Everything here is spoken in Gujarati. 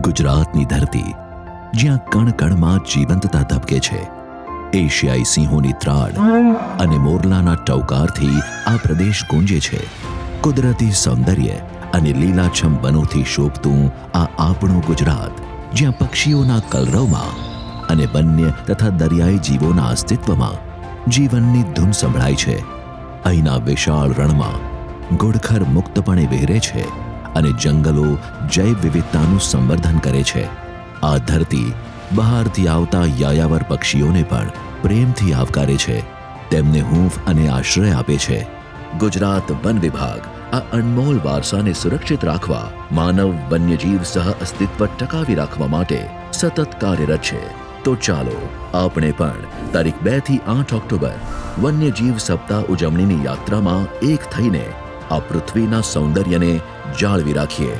ગુજરાતની ધરતી, જ્યાં કણ કણમાં જીવંતતા ધબકે છે. એશિયાઈ સિંહોની ત્રાડ અને મોરલાના ટવકારથી આ પ્રદેશ ગુંજે છે. કુદરતી સૌંદર્ય અને લીલાછમ વનોથી શોભતું આ આપણું ગુજરાત, જ્યાં પક્ષીઓના કલરવમાં અને વન્ય તથા દરિયાઈ જીવોના અસ્તિત્વમાં જીવનની ધૂન સંભળાય છે. અહીંના વિશાળ રણમાં ઘુડખર મુક્તપણે વિહરે છે અને જંગલો જૈવ વિવિધતાનું સંવર્ધન કરે છે. આ ધરતી બહારથી આવતા યાયાવર પક્ષીઓને પણ પ્રેમથી આવકારે છે, તેમને હૂંફ અને આશ્રય આપે છે. ગુજરાત વન વિભાગ આ અનમોલ વારસાને સુરક્ષિત રાખવા, માનવ વન્યજીવ સહ અસ્તિત્વ ટકાવી રાખવા માટે સતત કાર્યરત છે. તો ચાલો આપણે પણ તારીખ 2 થી 8 ઓક્ટોબર વન્યજીવ સપ્તાહ ઉજવણીની યાત્રામાં એક થઈને આ પૃથ્વીના સૌંદર્યને જાળવી રાખીએ.